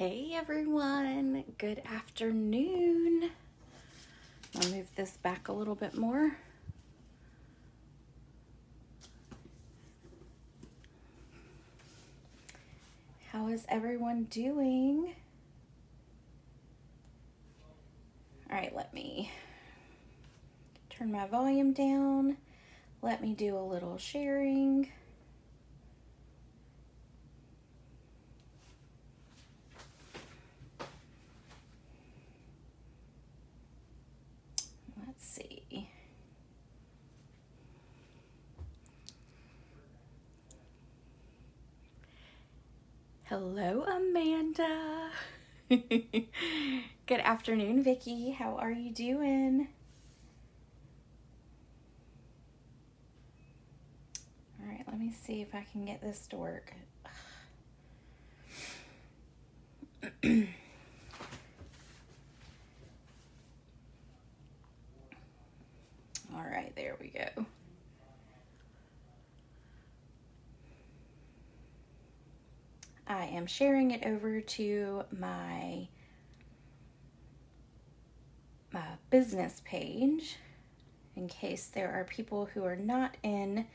Hey everyone, good afternoon. I'll move this back a little bit more. How is everyone doing? All right, let me turn my volume down. Let me do a little sharing. Let's see. Hello, Amanda. Good afternoon, Vicki. How are you doing? All right, let me see if I can get this to work. All right, there we go. I am sharing it over to my business page in case there are people who are not in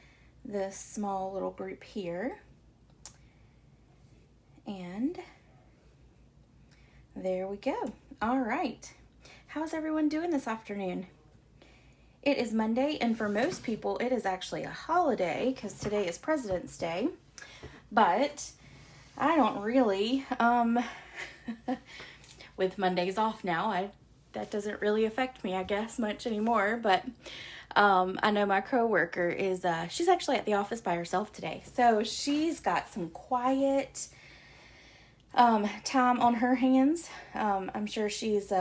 this small little group here. And there we go. All right. How's everyone doing this afternoon? It is Monday, and for most people, it is actually a holiday because today is President's Day. But I don't really, with Mondays off now, that doesn't really affect me, I guess, much anymore. But I know my coworker is, she's actually at the office by herself today. So she's got some quiet time on her hands. I'm sure she's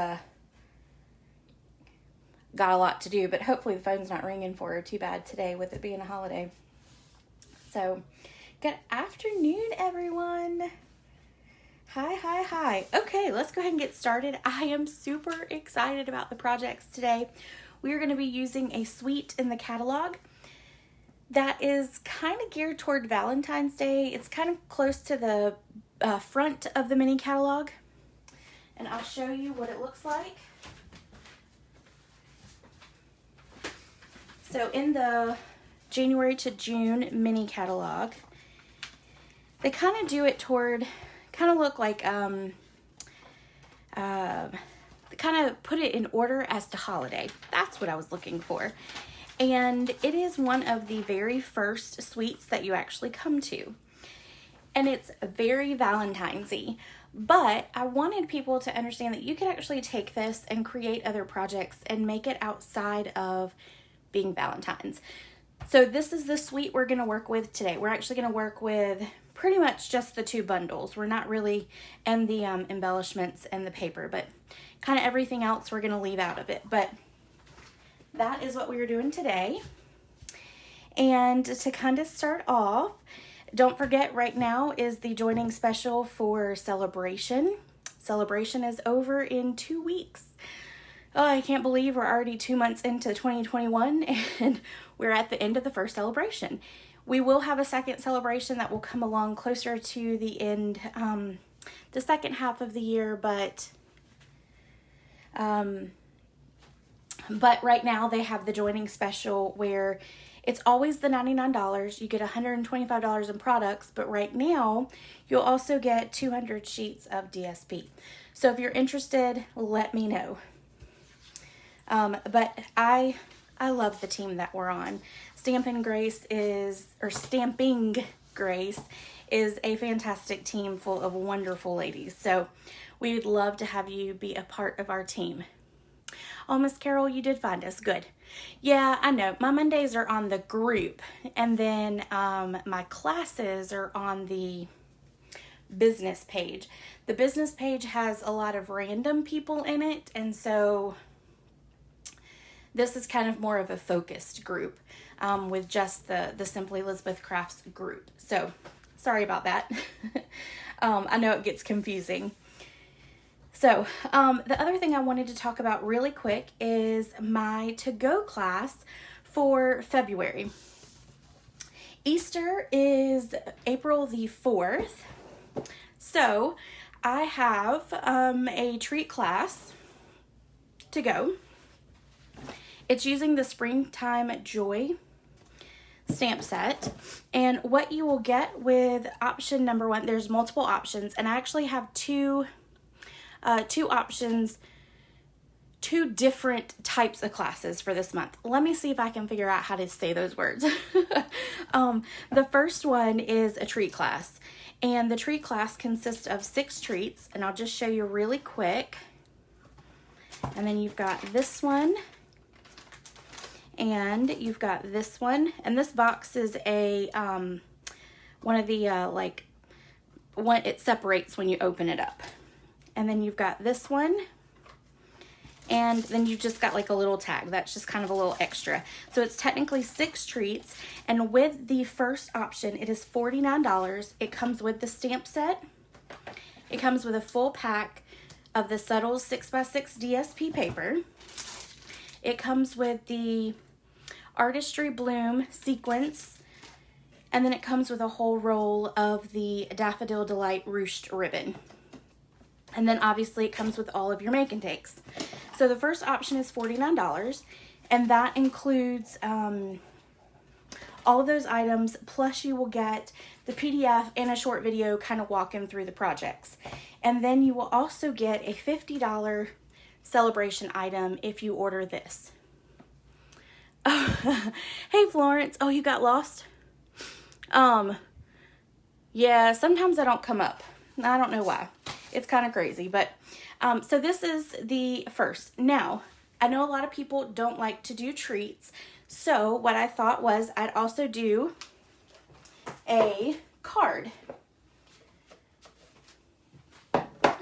got a lot to do, but hopefully the phone's not ringing for her too bad today with it being a holiday. So, good afternoon, everyone. Hi. Okay, let's go ahead and get started. I am super excited about the projects today. We are going to be using a suite in the catalog that is kind of geared toward Valentine's Day. It's kind of close to the front of the mini catalog, and I'll show you what it looks like. So in the January to June mini catalog, they kind of do it toward, kind of look like, kind of put it in order as to holiday. That's what I was looking for. And it is one of the very first suites that you actually come to. And it's very Valentine's-y. But I wanted people to understand that you could actually take this and create other projects and make it outside of being Valentine's. So this is the suite we're going to work with today. We're actually going to work with pretty much just the two bundles. We're not really in the embellishments and the paper, but kind of everything else we're going to leave out of it. But that is what we are doing today. And to kind of start off, don't forget right now is the joining special for Celebration. Celebration is over in 2 weeks. Oh, I can't believe we're already 2 months into 2021 and we're at the end of the first celebration. We will have a second celebration that will come along closer to the end, the second half of the year, but right now they have the joining special where it's always the $99. You get $125 in products, but right now you'll also get 200 sheets of DSP. So if you're interested, let me know. But I love the team that we're on. Stamping Grace is a fantastic team full of wonderful ladies. So we would love to have you be a part of our team. Oh, Miss Carol, you did find us. Good. Yeah, I know. My Mondays are on the group, and then my classes are on the business page. The business page has a lot of random people in it, and so this is kind of more of a focused group with just the Simply Elizabeth Crafts group. So sorry about that. I know it gets confusing. So the other thing I wanted to talk about really quick is my to-go class for February. Easter is April the 4th. So I have a treat class to go. It's using the Springtime Joy stamp set, and what you will get with option number 1, there's multiple options, and I actually have two options, 2 different types of classes for this month. Let me see if I can figure out how to say those words. The first one is a treat class, and the treat class consists of 6 treats, and I'll just show you really quick. And then you've got this one, and you've got this one, and this box is a one of the it separates when you open it up. And then you've got this one, and then you've just got like a little tag that's just kind of a little extra. So it's technically 6 treats, and with the first option it is $49. It comes with the stamp set. It comes with a full pack of the Subtle 6x6 DSP paper. It comes with the Artistry Bloom sequence, and then it comes with a whole roll of the Daffodil Delight ruched ribbon. And then obviously it comes with all of your make and takes. So the first option is $49, and that includes all of those items, plus you will get the PDF and a short video kind of walking through the projects. And then you will also get a $50 celebration item if you order this. Hey Florence, oh, you got lost? Yeah, sometimes I don't come up. I don't know why. It's kind of crazy, but so this is the first. Now, I know a lot of people don't like to do treats, so what I thought was I'd also do a card.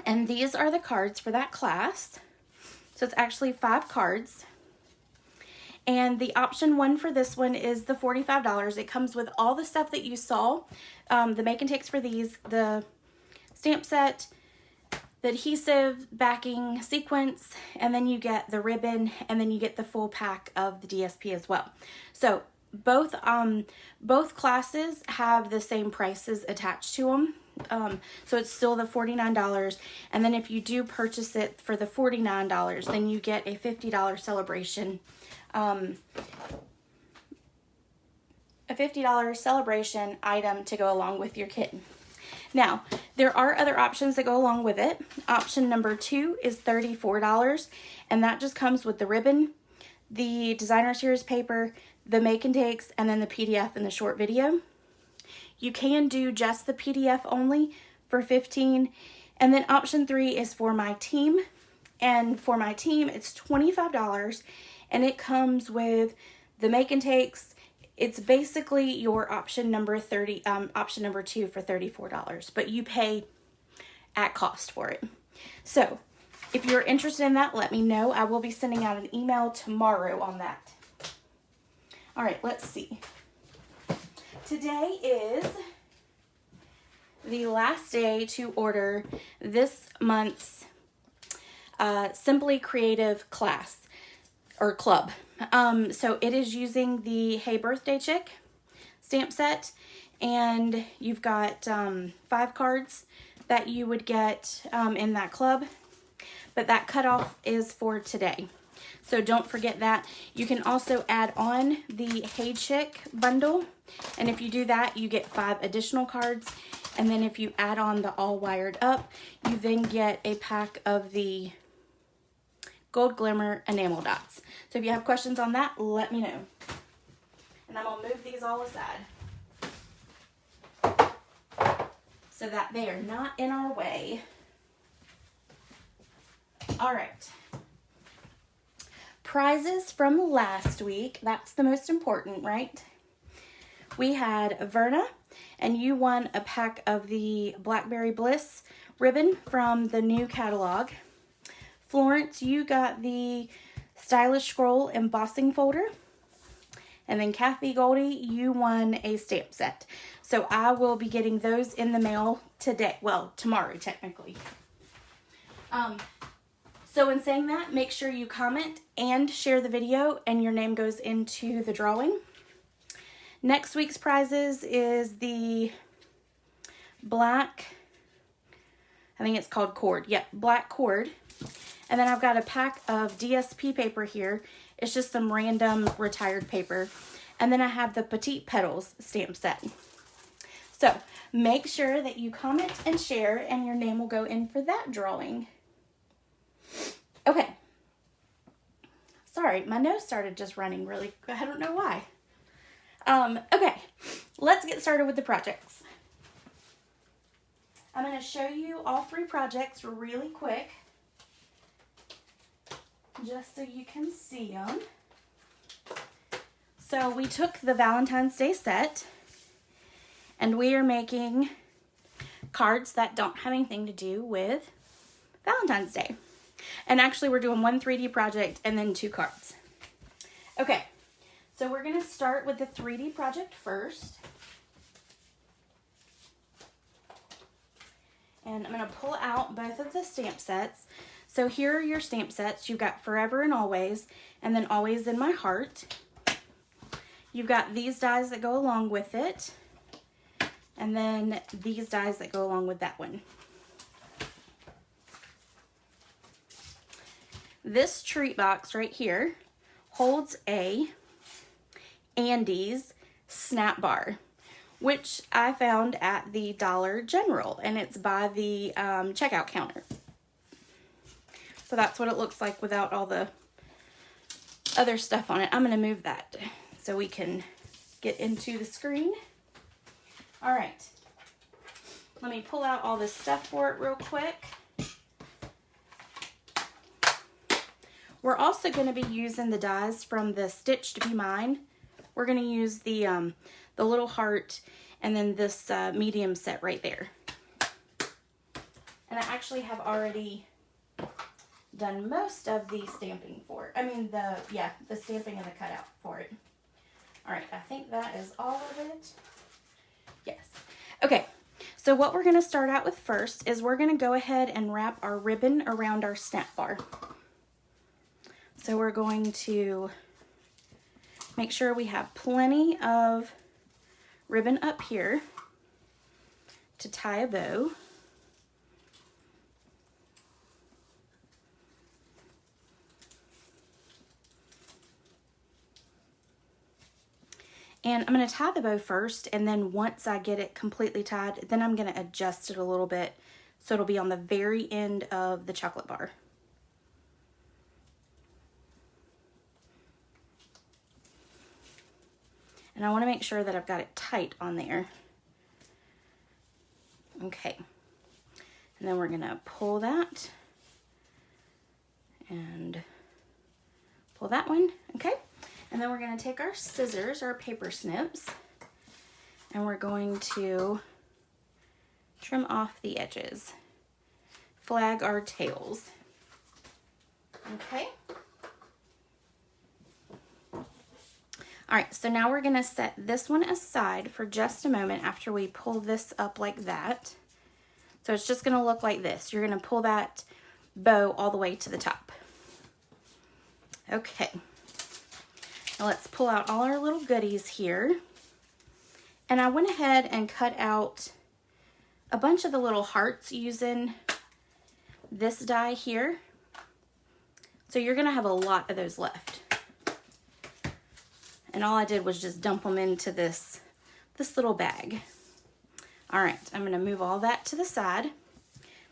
And these are the cards for that class. So it's actually 5 cards. And the option 1 for this one is the $45. It comes with all the stuff that you saw, the make and takes for these, the stamp set, the adhesive backing sequence, and then you get the ribbon, and then you get the full pack of the DSP as well. So both classes have the same prices attached to them. So it's still the $49, and then if you do purchase it for the $49, then you get a $50 celebration a $50 celebration item to go along with your kit. Now, there are other options that go along with it. Option number 2 is $34, and that just comes with the ribbon, the designer series paper, the make and takes, and then the PDF and the short video. You can do just the PDF only for $15, and then option 3 is for my team, and for my team it's $25. And it comes with the make and takes. It's basically your option number 2 for $34, but you pay at cost for it. So if you're interested in that, let me know. I will be sending out an email tomorrow on that. All right, let's see. Today is the last day to order this month's Simply Creative class. Or club. So it is using the Hey Birthday Chick stamp set, and you've got 5 cards that you would get in that club, but that cutoff is for today. So don't forget that. You can also add on the Hey Chick bundle, and if you do that, you get 5 additional cards, and then if you add on the All Wired Up, you then get a pack of the Gold Glimmer enamel dots. So if you have questions on that, let me know. And I'm going to move these all aside so that they are not in our way. All right. Prizes from last week. That's the most important, right? We had Verna, and you won a pack of the Blackberry Bliss ribbon from the new catalog. Florence, you got the Stylish Scroll embossing folder. And then Kathy Goldie, you won a stamp set. So I will be getting those in the mail today. Well, tomorrow, technically. So in saying that, make sure you comment and share the video, and your name goes into the drawing. Next week's prizes is the black I think it's called cord. Yep, black cord. And then I've got a pack of DSP paper here. It's just some random retired paper. And then I have the Petite Petals stamp set. So make sure that you comment and share, and your name will go in for that drawing. Okay. Sorry, my nose started just running really, I don't know why. Okay, let's get started with the projects. I'm going to show you all 3 projects really quick, just so you can see them. So we took the Valentine's Day set, and we are making cards that don't have anything to do with Valentine's Day. And actually we're doing 1 3D project and then 2 cards. Okay, so we're going to start with the 3D project first. And I'm going to pull out both of the stamp sets. So here are your stamp sets. You've got Forever and Always, and then Always in My Heart. You've got these dies that go along with it, and then these dies that go along with that one. This treat box right here holds a Andes snap bar, which I found at the Dollar General, and it's by the checkout counter. So that's what it looks like without all the other stuff on it. I'm going to move that so we can get into the screen. All right. Let me pull out all this stuff for it real quick. We're also going to be using the dies from the Stitch to Be Mine. We're going to use the little heart and then this medium set right there. And I actually have already done most of the stamping for it. I mean, the stamping and the cutout for it. All right, I think that is all of it. Yes. Okay, so what we're going to start out with first is we're going to go ahead and wrap our ribbon around our snap bar. So we're going to make sure we have plenty of ribbon up here to tie a bow. And I'm going to tie the bow first, and then once I get it completely tied, then I'm going to adjust it a little bit so it'll be on the very end of the chocolate bar. And I want to make sure that I've got it tight on there. Okay. And then we're going to pull that and pull that one. Okay. And then we're going to take our scissors, our paper snips, and we're going to trim off the edges. Flag our tails. Okay. All right, so now we're going to set this one aside for just a moment after we pull this up like that. So it's just going to look like this. You're going to pull that bow all the way to the top. Okay. Now let's pull out all our little goodies here. And I went ahead and cut out a bunch of the little hearts using this die here. So you're going to have a lot of those left. And all I did was just dump them into this little bag. All right, I'm going to move all that to the side.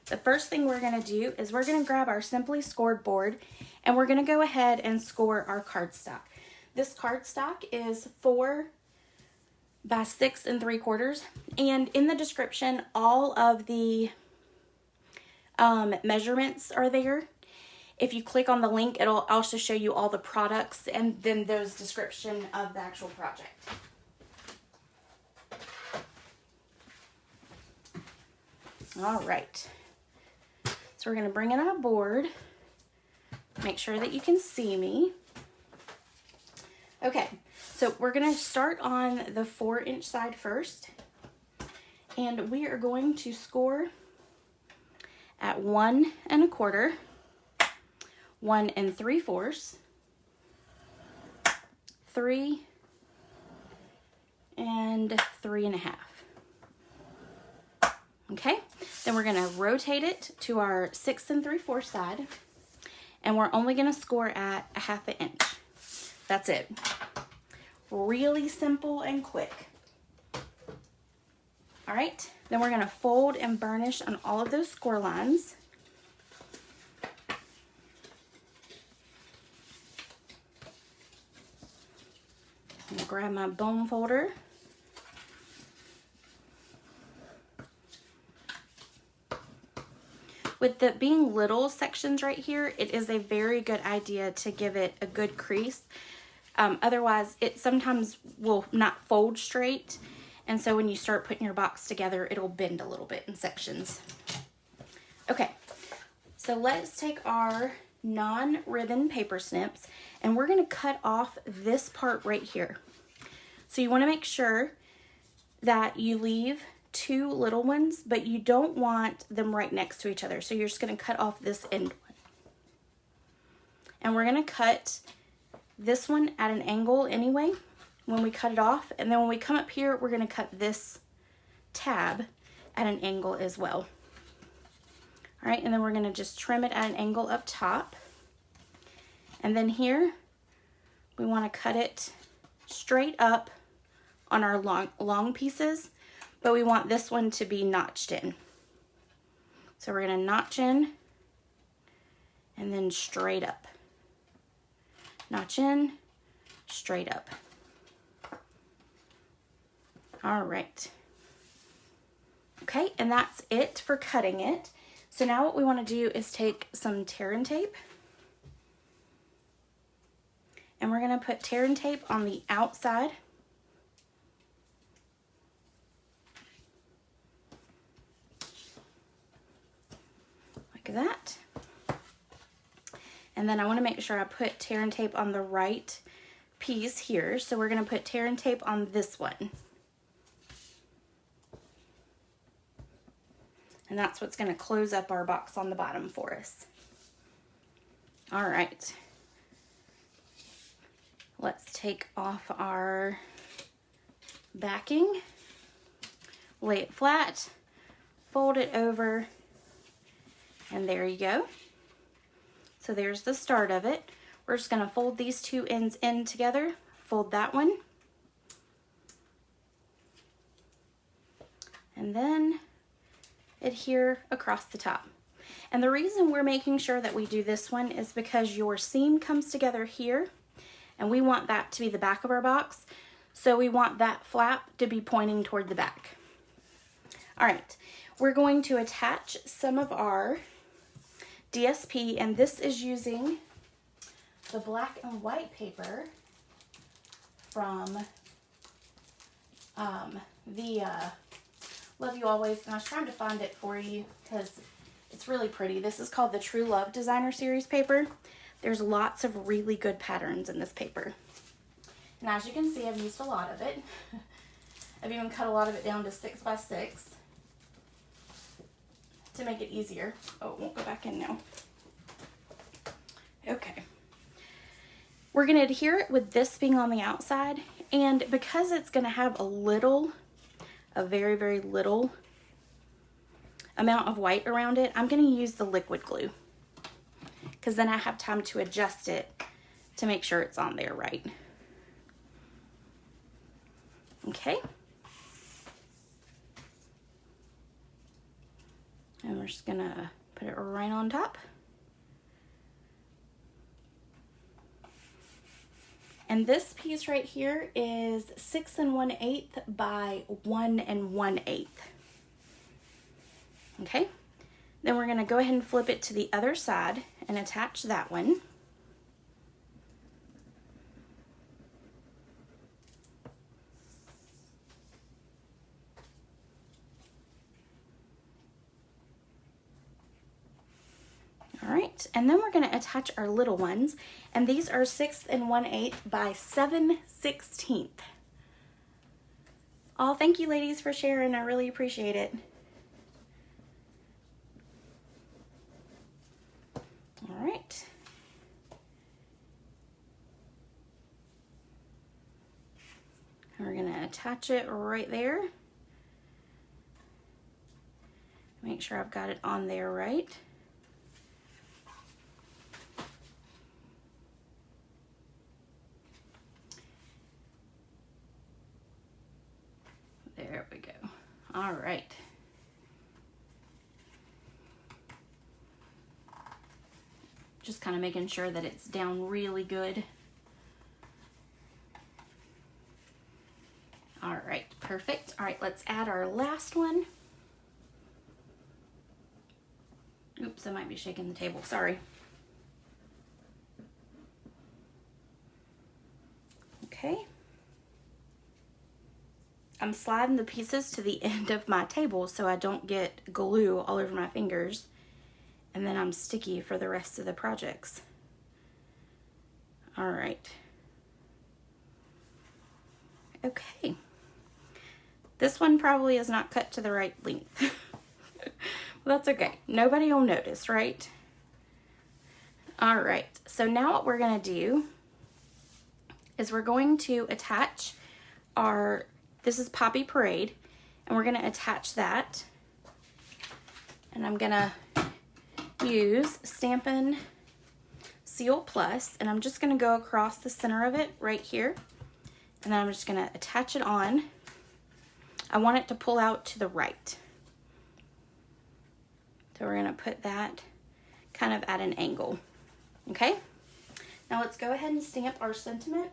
The first thing we're going to do is we're going to grab our Simply Scored board, and we're going to go ahead and score our cardstock. This cardstock is 4 by 6 3/4, and in the description, all of the measurements are there. If you click on the link, it'll also show you all the products and then those description of the actual project. All right. So we're going to bring in our board. Make sure that you can see me. Okay, so we're going to start on the 4-inch side first. And we are going to score at 1 1/4. 1 3/4, 3, and 3 1/2. Okay, Then we're gonna rotate it to our 6 3/4 side, and we're only gonna score at 1/2 inch. That's it. Really simple and quick. All right, then we're gonna fold and burnish on all of those score lines. I'm gonna grab my bone folder. With the being little sections right here, it is a very good idea to give it a good crease. Otherwise, it sometimes will not fold straight. And so when you start putting your box together, it'll bend a little bit in sections. Okay, so let's take our non-ribbon paper snips and we're gonna cut off this part right here. So you wanna make sure that you leave 2 little ones, but you don't want them right next to each other. So you're just gonna cut off this end one. And we're gonna cut this one at an angle anyway when we cut it off. And then when we come up here, we're gonna cut this tab at an angle as well. All right, and then we're gonna just trim it at an angle up top. And then here, we wanna cut it straight up on our long pieces, but we want this one to be notched in. So we're gonna notch in and then straight up. Notch in, straight up. All right. Okay, and that's it for cutting it. So now what we want to do is take some tear and tape. And we're going to put tear and tape on the outside. Like that. And then I want to make sure I put tear and tape on the right piece here. So we're going to put tear and tape on this one. And that's what's going to close up our box on the bottom for us. All right. Let's take off our backing, lay it flat, fold it over, and there you go. So there's the start of it. We're just going to fold these 2 ends in together, fold that one, and then adhere across the top. And the reason we're making sure that we do this one is because your seam comes together here, and we want that to be the back of our box. So we want that flap to be pointing toward the back. All right, we're going to attach some of our DSP, and this is using the black and white paper from Love You Always, and I was trying to find it for you because it's really pretty. This is called the True Love Designer Series paper. There's lots of really good patterns in this paper. And as you can see, I've used a lot of it. I've even cut a lot of it down to 6 by 6 to make it easier. Oh, it won't go back in now. Okay. We're going to adhere it with this being on the outside, and because it's going to have a very, very little amount of white around it, I'm going to use the liquid glue because then I have time to adjust it to make sure it's on there right. Okay. And we're just gonna put it right on top. And this piece right here is 6 1/8 by 1 1/8. Okay. Then we're gonna go ahead and flip it to the other side and attach that one. All right, and then we're going to attach our little ones, and these are 6 1/8 by 7/16. Oh, thank you ladies for sharing. I really appreciate it. All right. And we're going to attach it right there. Make sure I've got it on there right. There we go. All right. Just kind of making sure that it's down really good. All right, perfect. All right, let's add our last one. Oops, I might be shaking the table, sorry. Okay. I'm sliding the pieces to the end of my table so I don't get glue all over my fingers, and then I'm sticky for the rest of the projects. All right. Okay. This one probably is not cut to the right length. Well, that's okay. Nobody will notice, right? All right. So now what we're going to do is we're going to attach our, this is Poppy Parade, and we're going to attach that. And I'm going to use Stampin' Seal Plus, and I'm just going to go across the center of it right here. And then I'm just going to attach it on. I want it to pull out to the right. So we're going to put that kind of at an angle. Okay? Now let's go ahead and stamp our sentiment.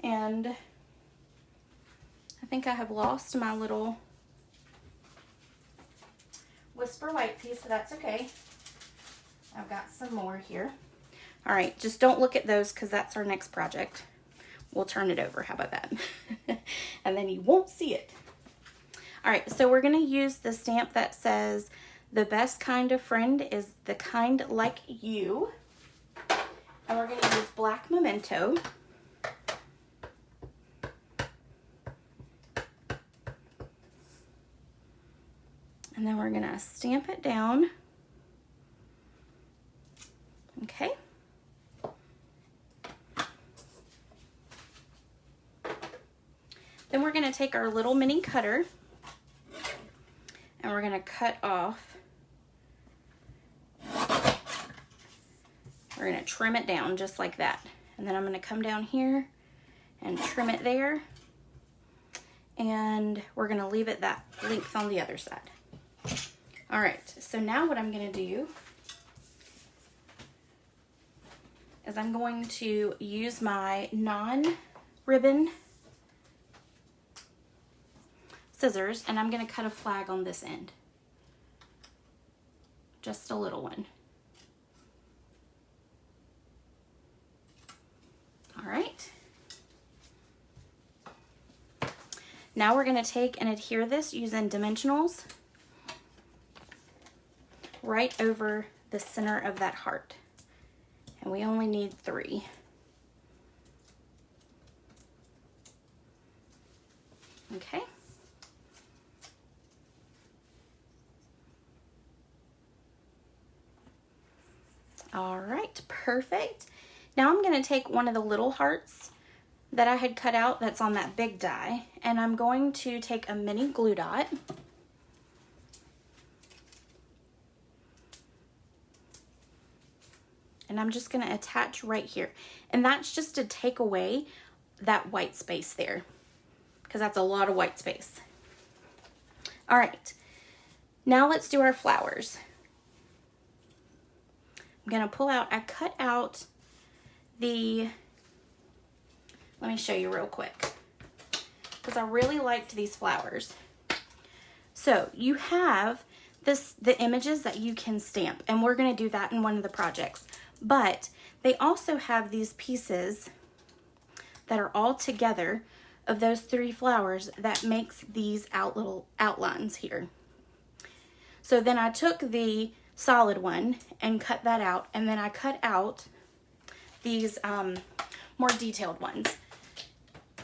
And I think I have lost my little Whisper White piece, so that's okay. I've got some more here. All right, just don't look at those because that's our next project. We'll turn it over, how about that? And then you won't see it. All right, so we're gonna use the stamp that says, "The best kind of friend is the kind like you." And we're gonna use black memento. And then we're gonna stamp it down. Okay. Then we're gonna take our little mini cutter and we're gonna cut off. We're gonna trim it down just like that. And then I'm gonna come down here and trim it there. And we're gonna leave it that length on the other side. All right, so now what I'm gonna do is I'm going to use my non-ribbon scissors, and I'm gonna cut a flag on this end. Just a little one. All right. Now we're gonna take and adhere this using dimensionals right over the center of that heart. And we only need 3. Okay. All right, perfect. Now I'm gonna take one of the little hearts that I had cut out that's on that big die, and I'm going to take a mini glue dot. And I'm just gonna attach right here. And that's just to take away that white space there, because that's a lot of white space. All right, now let's do our flowers. I'm gonna pull out, I cut out the, let me show you real quick, because I really liked these flowers. So you have the images that you can stamp, and we're gonna do that in one of the projects. But they also have these pieces that are all together of those 3 flowers that makes these little outlines here. So then I took the solid one and cut that out, and then I cut out these more detailed ones.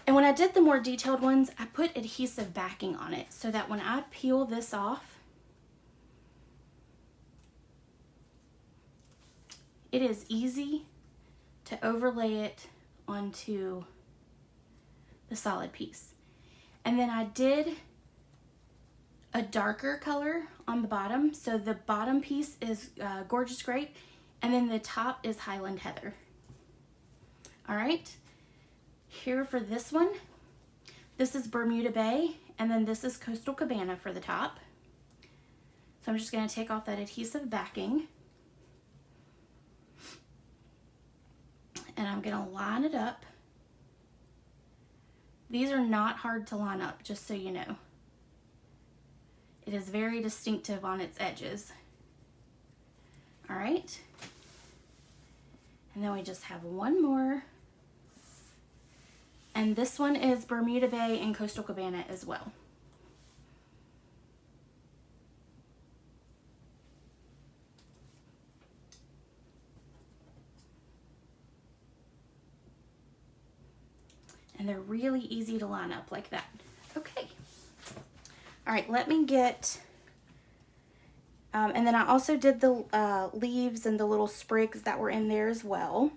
And when I did the more detailed ones, I put adhesive backing on it so that when I peel this off, it is easy to overlay it onto the solid piece. And then I did a darker color on the bottom. So the bottom piece is Gorgeous Grape, and then the top is Highland Heather. All right, here for this one, this is Bermuda Bay, and then this is Coastal Cabana for the top. So I'm just gonna take off that adhesive backing, and I'm gonna line it up. These are not hard to line up, just so you know. It is very distinctive on its edges. All right. And then we just have one more. And this one is Bermuda Bay and Coastal Cabana as well. And they're really easy to line up like that. Okay. All right, let me get, and then I also did the leaves and the little sprigs that were in there as well.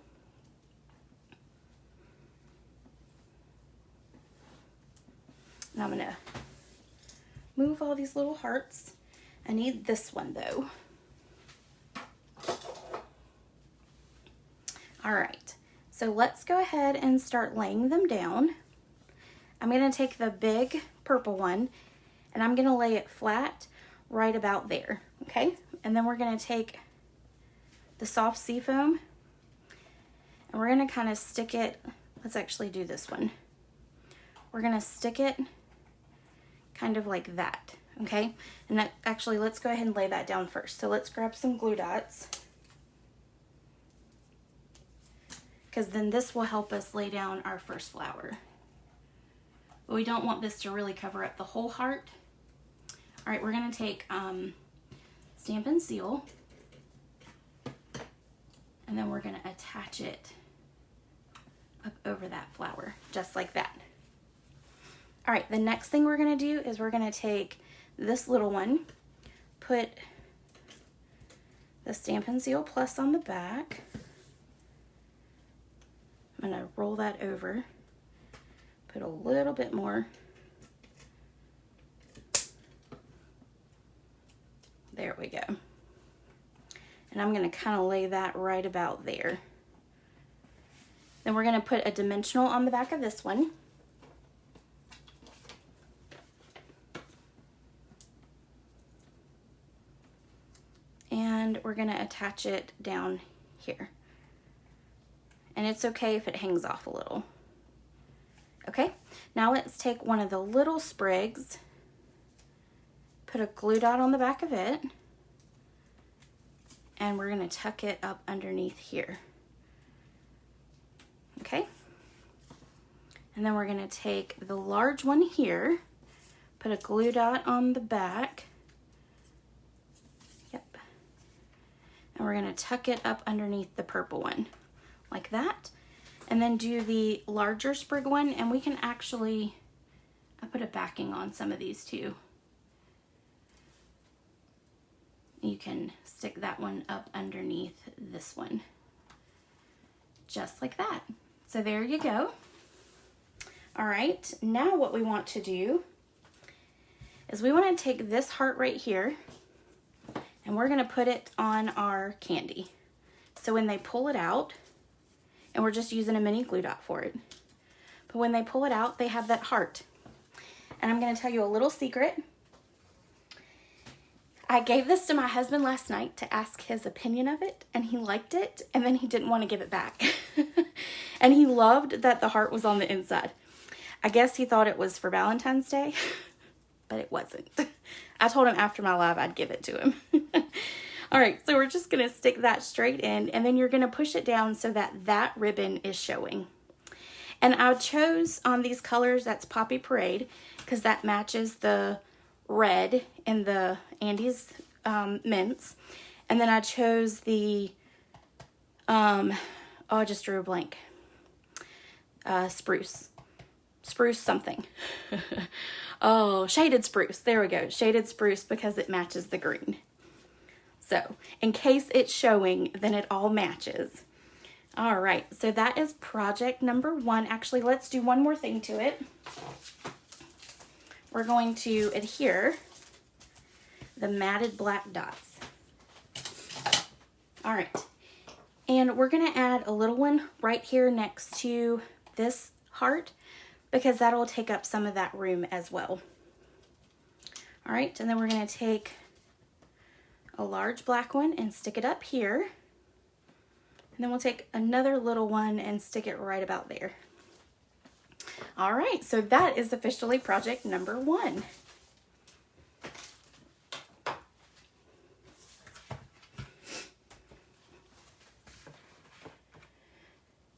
And I'm gonna move all these little hearts. I need this one though. All right, so let's go ahead and start laying them down. I'm gonna take the big purple one and I'm gonna lay it flat right about there, okay? And then we're gonna take the soft seafoam and we're gonna kind of stick it, let's actually do this one. We're gonna stick it kind of like that, okay? And that, actually, let's go ahead and lay that down first. So let's grab some glue dots, because then this will help us lay down our first flower. But we don't want this to really cover up the whole heart. All right, we're gonna take Stampin' Seal, and then we're gonna attach it up over that flower, just like that. All right, the next thing we're gonna do is we're gonna take this little one, put the Stampin' Seal Plus on the back. I'm gonna roll that over, put a little bit more. There we go. And I'm gonna kind of lay that right about there. Then we're gonna put a dimensional on the back of this one. And we're gonna attach it down here. And it's okay if it hangs off a little. Okay, now let's take one of the little sprigs, put a glue dot on the back of it, and we're gonna tuck it up underneath here. Okay, and then we're gonna take the large one here, put a glue dot on the back, yep, and we're gonna tuck it up underneath the purple one, like that, and then do the larger sprig one, and we can actually, I put a backing on some of these too. You can stick that one up underneath this one, just like that. So there you go. All right, now what we want to do is we want to take this heart right here and we're going to put it on our candy. So when they pull it out, and we're just using a mini glue dot for it, but when they pull it out, they have that heart. And I'm going to tell you a little secret. I gave this to my husband last night to ask his opinion of it, and he liked it, and then he didn't want to give it back. And he loved that the heart was on the inside. I guess he thought it was for Valentine's Day, but it wasn't. I told him after my live I'd give it to him. All right, so we're just gonna stick that straight in, and then you're gonna push it down so that that ribbon is showing. And I chose on these colors, that's Poppy Parade, because that matches the red in the Andes mints. And then I chose the, oh, I just drew a blank. Spruce something. Oh, Shaded Spruce. There we go. Shaded Spruce, because it matches the green. So in case it's showing, then it all matches. All right, so that is project number 1. Actually, let's do one more thing to it. We're going to adhere the matted black dots. All right, and we're gonna add a little one right here next to this heart because that'll take up some of that room as well. All right, and then we're gonna take a large black one and stick it up here. And then we'll take another little one and stick it right about there. All right, so that is officially project number 1.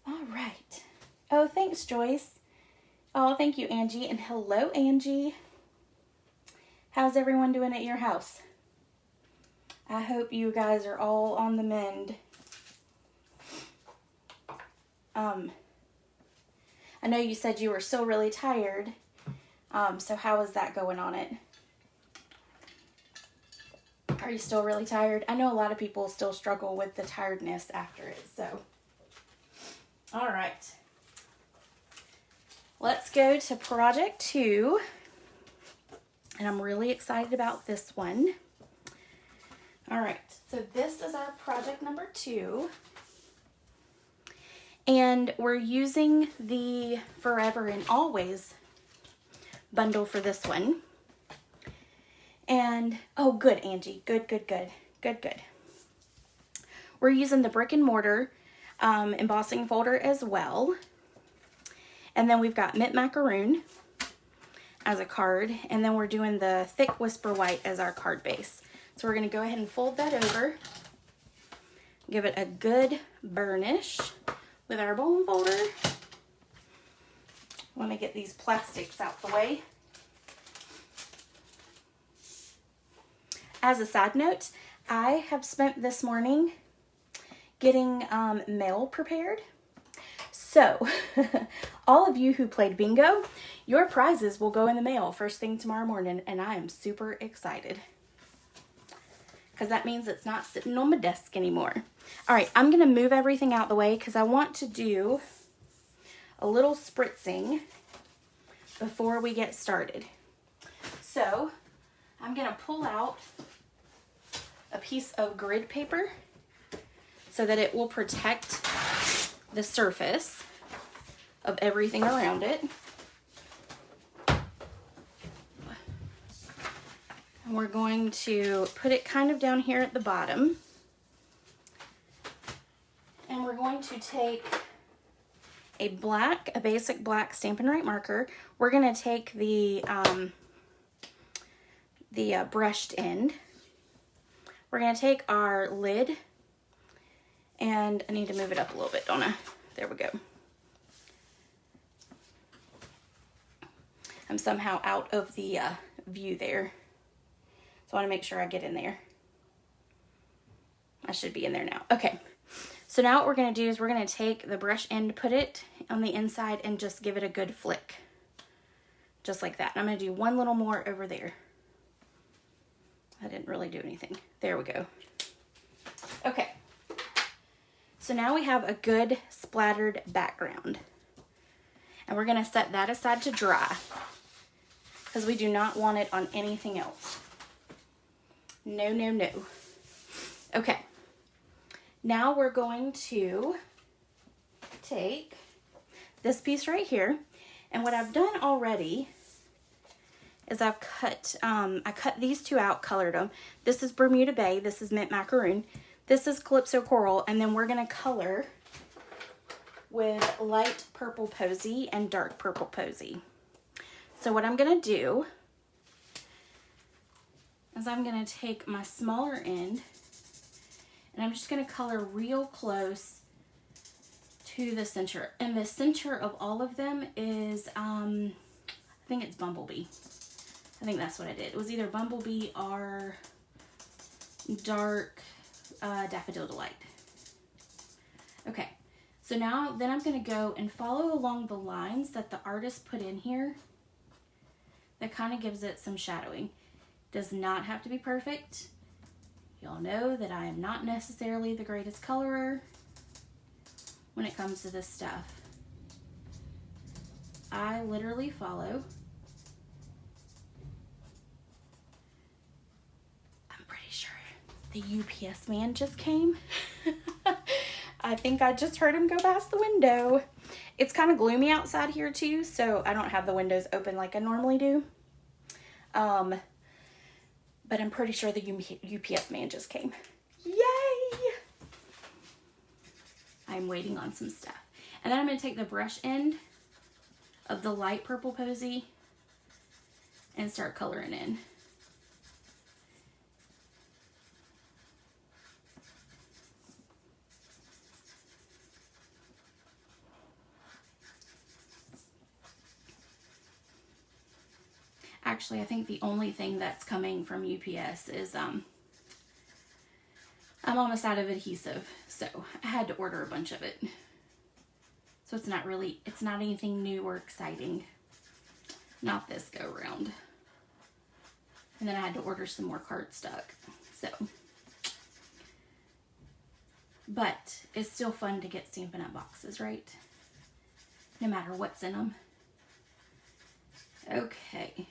All right. Oh, thanks, Joyce. Oh, thank you, Angie. And hello, Angie. How's everyone doing at your house? I hope you guys are all on the mend. I know you said you were still really tired. So how is that going on it? Are you still really tired? I know a lot of people still struggle with the tiredness after it, so. All right. Let's go to project 2. And I'm really excited about this one. All right, so this is our project number 2. And we're using the Forever and Always bundle for this one. And, oh, good, Angie. Good. We're using the brick and mortar embossing folder as well. And then we've got mint macaroon as a card. And then we're doing the thick whisper white as our card base. So we're going to go ahead and fold that over. Give it a good burnish with our bone folder. Let me get these plastics out the way. As a side note, I have spent this morning getting mail prepared. So, all of you who played bingo, your prizes will go in the mail first thing tomorrow morning, and I am super excited. Because that means it's not sitting on my desk anymore. All right, I'm going to move everything out the way because I want to do a little spritzing before we get started. So, I'm going to pull out a piece of grid paper so that it will protect the surface of everything around it. And we're going to put it kind of down here at the bottom. And we're going to take a basic black Stampin' Write marker. We're going to take the brushed end. We're going to take our lid, and I need to move it up a little bit, don't I? There we go. I'm somehow out of the view there. So I want to make sure I get in there. I should be in there now. Okay. So now what we're going to do is we're going to take the brush end, put it on the inside, and just give it a good flick. Just like that. And I'm going to do one little more over there. I didn't really do anything. There we go. Okay. So now we have a good splattered background. And we're going to set that aside to dry, because we do not want it on anything else. No, no, no. Okay. Now we're going to take this piece right here. And what I've done already is I cut these two out, colored them. This is Bermuda Bay, this is Mint Macaroon, this is Calypso Coral, and then we're gonna color with light purple posy and dark purple posy. So what I'm gonna do is I'm gonna take my smaller end and I'm just gonna color real close to the center. And the center of all of them is, I think it's Bumblebee. I think that's what I did. It was either Bumblebee or dark Daffodil Delight. Okay, so now then I'm going to go and follow along the lines that the artist put in here. That kind of gives it some shadowing. Does not have to be perfect. Y'all know that I am not necessarily the greatest colorer when it comes to this stuff. I literally follow. I'm pretty sure the UPS man just came. I think I just heard him go past the window. It's kind of gloomy outside here too, so I don't have the windows open like I normally do. But I'm pretty sure the UPS man just came. Yay! I'm waiting on some stuff. And then I'm going to take the brush end of the light purple posy and start coloring in. Actually, I think the only thing that's coming from UPS is I'm almost out of adhesive, so I had to order a bunch of it. So it's not anything new or exciting. Not this go round. And then I had to order some more cardstock. So, but it's still fun to get Stampin' Up! Boxes, right? No matter what's in them. Okay.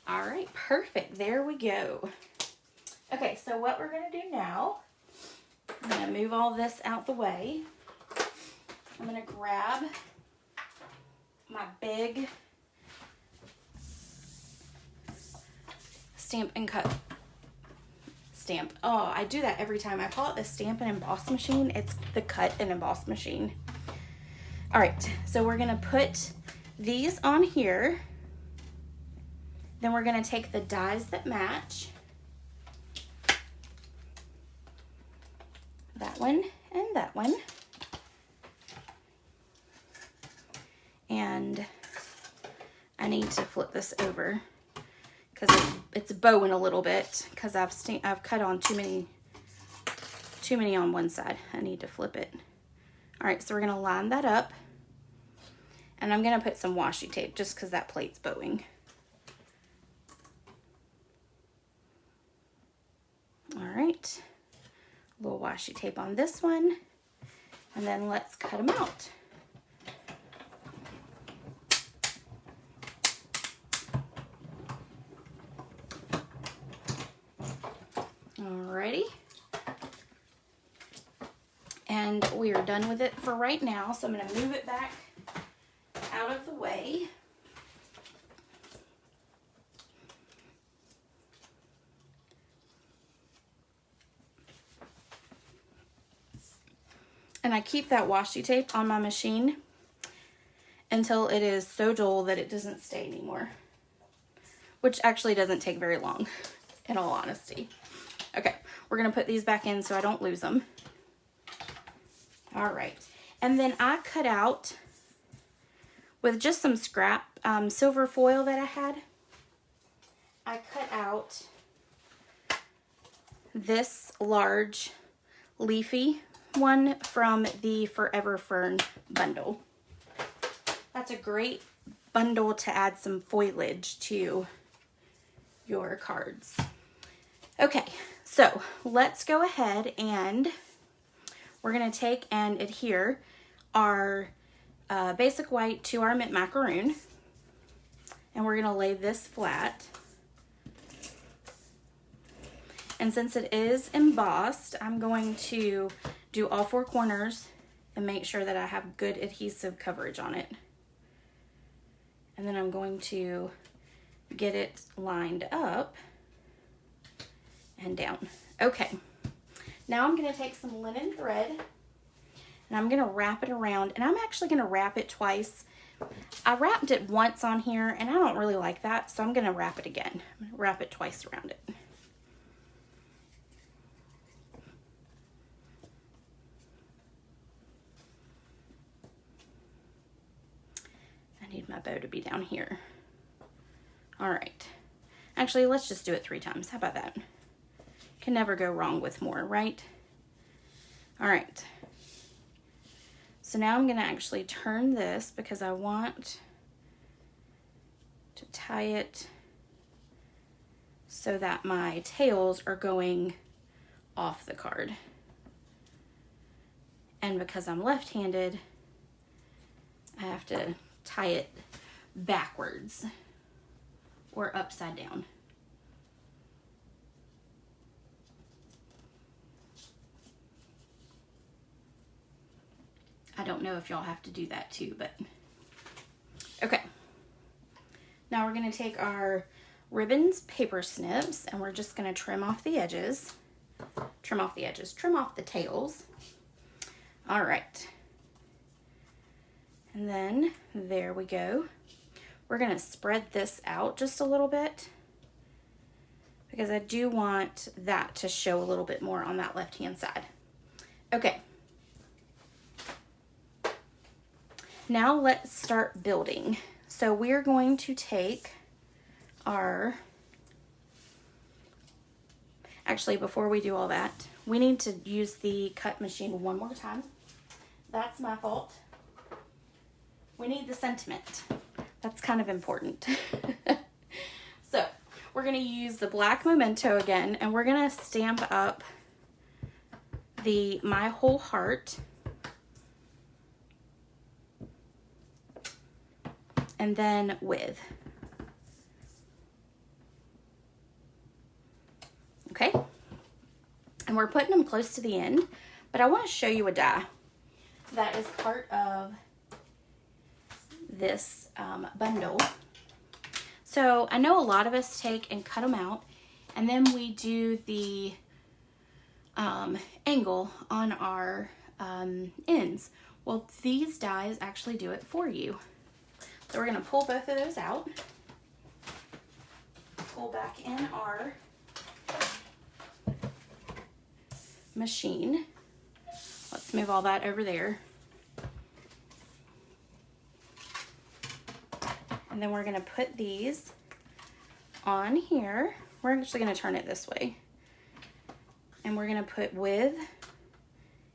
All right, perfect. There we go. Okay, so what we're going to do now, I'm going to move all this out the way. I'm going to grab my big Stamp and Cut stamp. Oh, I do that every time. I call it the Stamp and Emboss machine. It's the Cut and Emboss machine. All right, so we're going to put these on here. Then we're going to take the dies that match. That one and that one. And I need to flip this over because it's bowing a little bit because I've cut on too many on one side. I need to flip it. All right, so we're going to line that up. And I'm going to put some washi tape just because that plate's bowing. All right, a little washi tape on this one, and then let's cut them out. Alrighty, and we are done with it for right now, so I'm going to move it back out of the way. And I keep that washi tape on my machine until it is so dull that it doesn't stay anymore. Which actually doesn't take very long, in all honesty. Okay, we're going to put these back in so I don't lose them. All right. And then I cut out, with just some scrap silver foil that I had, I cut out this large leafy one from the Forever Fern bundle. That's a great bundle to add some foliage to your cards. Okay, so let's go ahead and we're going to take and adhere our basic white to our mint macaroon, and we're going to lay this flat. And since it is embossed, I'm going to do all four corners and make sure that I have good adhesive coverage on it. And then I'm going to get it lined up and down. Okay, now I'm going to take some linen thread and I'm going to wrap it around, and I'm actually going to wrap it twice. I wrapped it once on here and I don't really like that, so I'm going to wrap it again. I'm going to wrap it twice around it. Need my bow to be down here. All right. Actually, let's just do it 3 times. How about that? Can never go wrong with more, right? All right. So now I'm going to actually turn this because I want to tie it so that my tails are going off the card. And because I'm left-handed, I have to tie it backwards or upside down. I don't know if y'all have to do that too, but okay. Now we're going to take our ribbons paper snips and we're just going to trim off the edges. Trim off the tails. All right. And then there we go. We're going to spread this out just a little bit because I do want that to show a little bit more on that left-hand side. Okay. Now let's start building. So we're going to take our, actually before we do all that, we need to use the cut machine one more time. That's my fault. We need the sentiment. That's kind of important. So we're going to use the black memento again, and we're going to stamp up the My Whole Heart. And then with. Okay. And we're putting them close to the end, but I want to show you a die that is part of this bundle. So I know a lot of us take and cut them out, and then we do the angle on our ends. Well, these dies actually do it for you. So we're going to pull both of those out, pull back in our machine. Let's move all that over there. And then we're going to put these on here. We're actually going to turn it this way. And we're going to put with,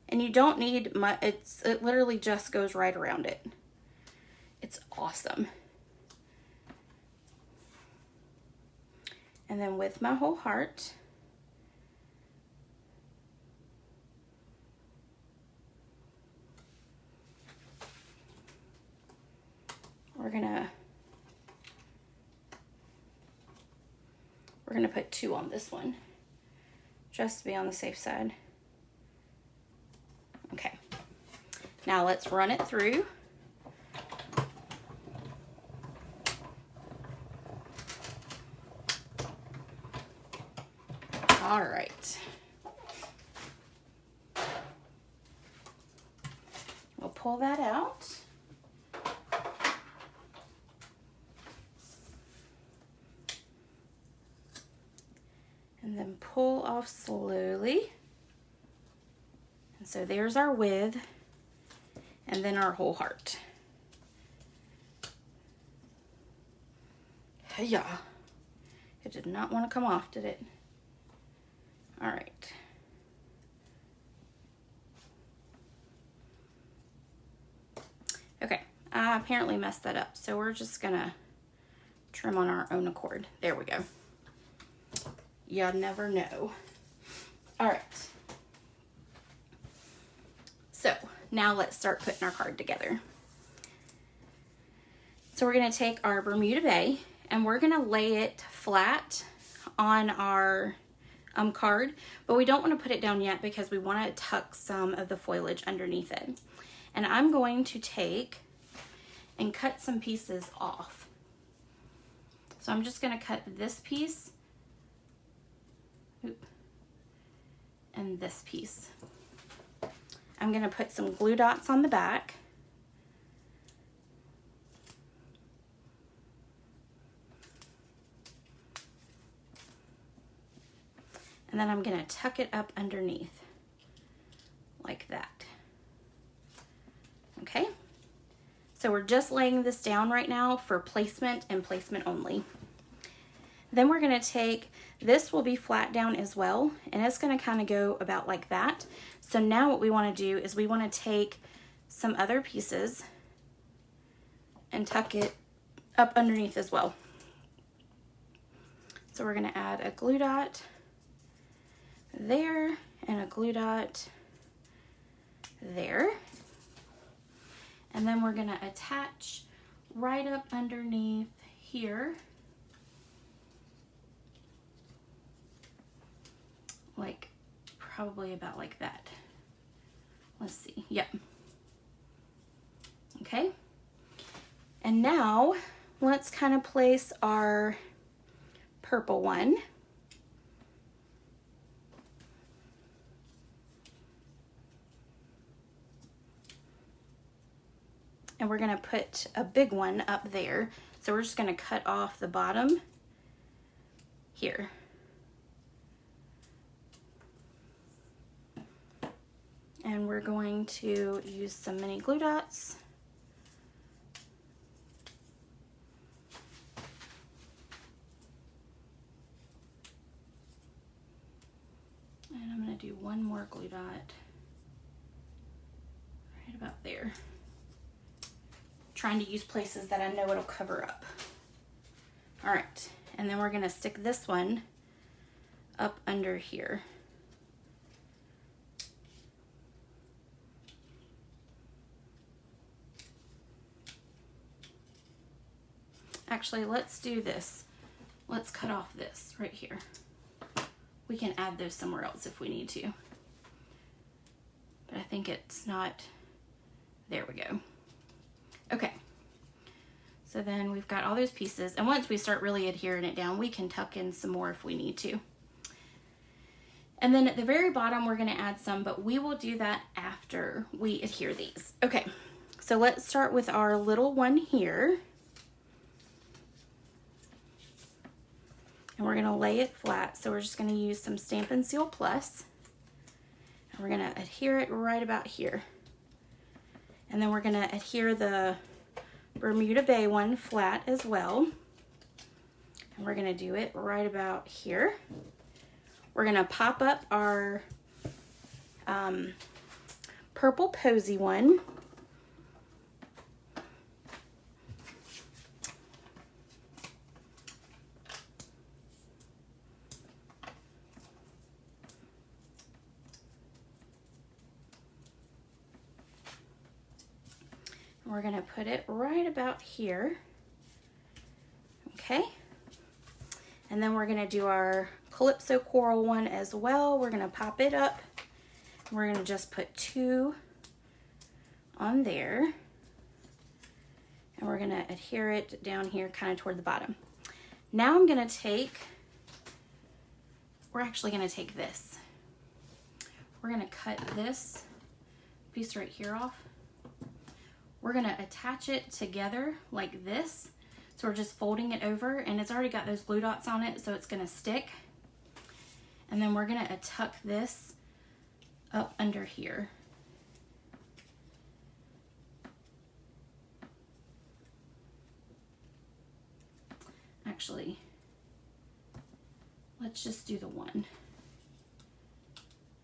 and you don't need much, it literally just goes right around it. It's awesome. And then with My Whole Heart, we're gonna put 2 on this one, just to be on the safe side. Okay, now let's run it through. All right. We'll pull that out. And then pull off slowly. And so there's our with, and then our whole heart. Hey-ya. It did not want to come off, did it? All right. Okay, I apparently messed that up, so we're just gonna trim on our own accord. There we go. You never know. All right. So now let's start putting our card together. So we're gonna take our Bermuda Bay and we're gonna lay it flat on our card, but we don't want to put it down yet because we want to tuck some of the foliage underneath it. And I'm going to take and cut some pieces off. So I'm just going to cut this piece and this piece. I'm going to put some glue dots on the back. And then I'm going to tuck it up underneath like that. Okay, so we're just laying this down right now for placement and placement only. Then we're going to take, this will be flat down as well, and it's going to kind of go about like that. So now what we want to do is we want to take some other pieces and tuck it up underneath as well. So we're going to add a glue dot there and a glue dot there. And then we're gonna attach right up underneath here, like probably about like that. Let's see, yep. Okay, and now let's kind of place our purple one. And we're gonna put a big one up there. So we're just gonna cut off the bottom here. And we're going to use some mini glue dots. And I'm gonna do one more glue dot right about there. Trying to use places that I know it'll cover up. All right, and then we're gonna stick this one up under here. Actually, let's do this. Let's cut off this right here. We can add those somewhere else if we need to. But I think it's not, there we go. Okay, so then we've got all those pieces, and once we start really adhering it down, we can tuck in some more if we need to. And then at the very bottom, we're gonna add some, but we will do that after we adhere these. Okay, so let's start with our little one here. And we're gonna lay it flat, so we're just gonna use some Stampin' Seal Plus, and we're gonna adhere it right about here. And then we're gonna adhere the Bermuda Bay one flat as well. And we're gonna do it right about here. We're gonna pop up our purple posy one. We're gonna put it right about here, okay? And then we're gonna do our Calypso Coral one as well. We're gonna pop it up. We're gonna just put 2 on there. And we're gonna adhere it down here kind of toward the bottom. Now I'm gonna take, we're actually gonna take this. We're gonna cut this piece right here off. We're gonna attach it together like this. So we're just folding it over, and it's already got those glue dots on it, so it's gonna stick. And then we're gonna tuck this up under here. Actually, let's just do the one.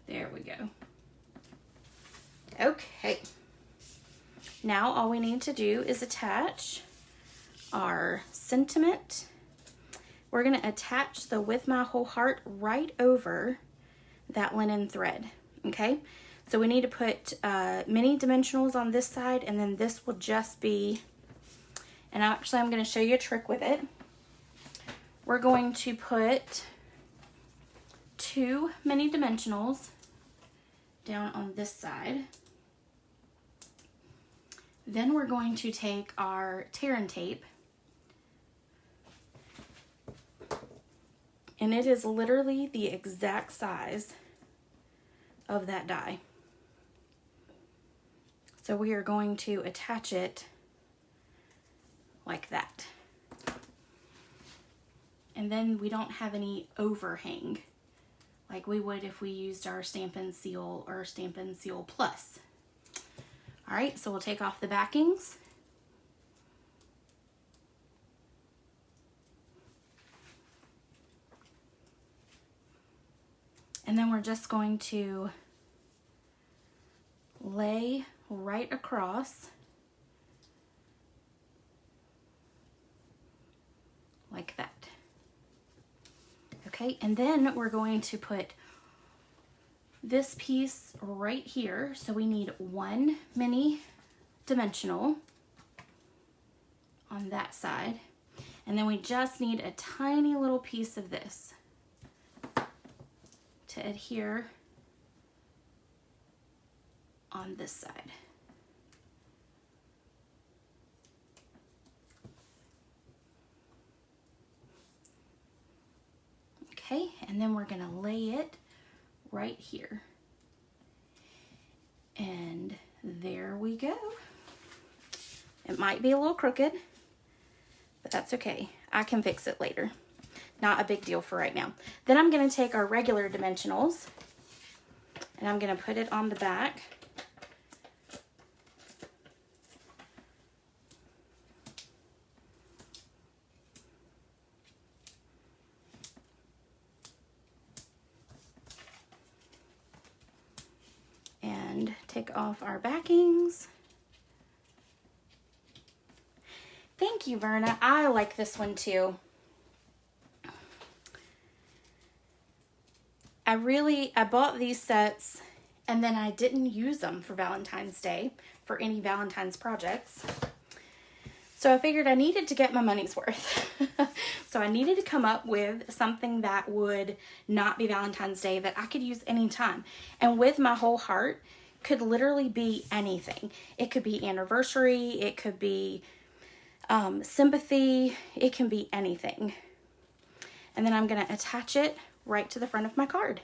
There we go. Okay. Now all we need to do is attach our sentiment. We're gonna attach the With My Whole Heart right over that linen thread, okay? So we need to put mini dimensionals on this side, and then this will just be, and actually I'm gonna show you a trick with it. We're going to put 2 mini dimensionals down on this side. Then we're going to take our tear and tape, and it is literally the exact size of that die. So we are going to attach it like that. And then we don't have any overhang like we would if we used our Stampin' Seal or Stampin' Seal Plus. All right, so we'll take off the backings. And then we're just going to lay right across like that. Okay, and then we're going to put this piece right here. So we need one mini dimensional on that side. And then we just need a tiny little piece of this to adhere on this side. Okay, and then we're gonna lay it right here. And there we go. It might be a little crooked, but that's okay. I can fix it later. Not a big deal for right now. Then I'm gonna take our regular dimensionals and I'm gonna put it on the back. And take off our backings. Thank you, Verna. I like this one too. I bought these sets and then I didn't use them for Valentine's Day for any Valentine's projects. So I figured I needed to get my money's worth. So I needed to come up with something that would not be Valentine's Day that I could use anytime. And with my whole heart could literally be anything. It could be anniversary, it could be sympathy, it can be anything. And then I'm gonna attach it right to the front of my card.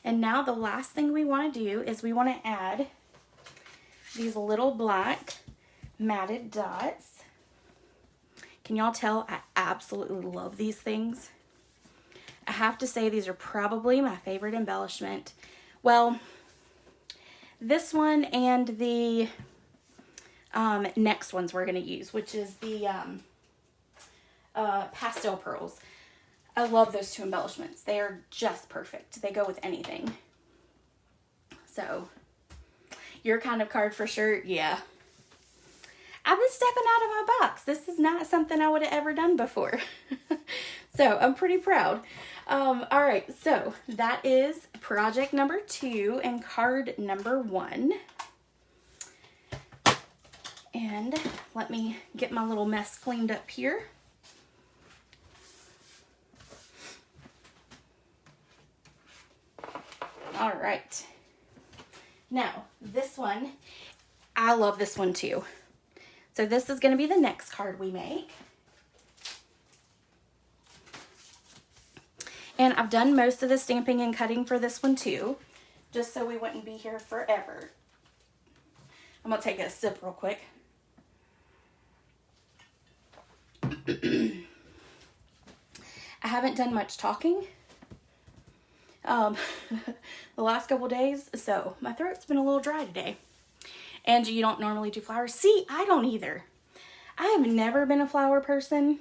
And now the last thing we want to do is we want to add these little black matted dots. Can y'all tell I absolutely love these things? I have to say these are probably my favorite embellishment. Well, this one and the next ones we're going to use, which is the pastel pearls. I love those two embellishments. They are just perfect. They go with anything. So, your kind of card for sure, yeah. I've been stepping out of my box. This is not something I would have ever done before. So, I'm pretty proud. All right, so that is project number 2 and card number 1. And let me get my little mess cleaned up here. All right. Now, this one, I love this one too. So this is going to be the next card we make. And I've done most of the stamping and cutting for this one too, just so we wouldn't be here forever. I'm going to take a sip real quick. I haven't done much talking the last couple days, so my throat's been a little dry today. Angie, you don't normally do flowers? See, I don't either. I have never been a flower person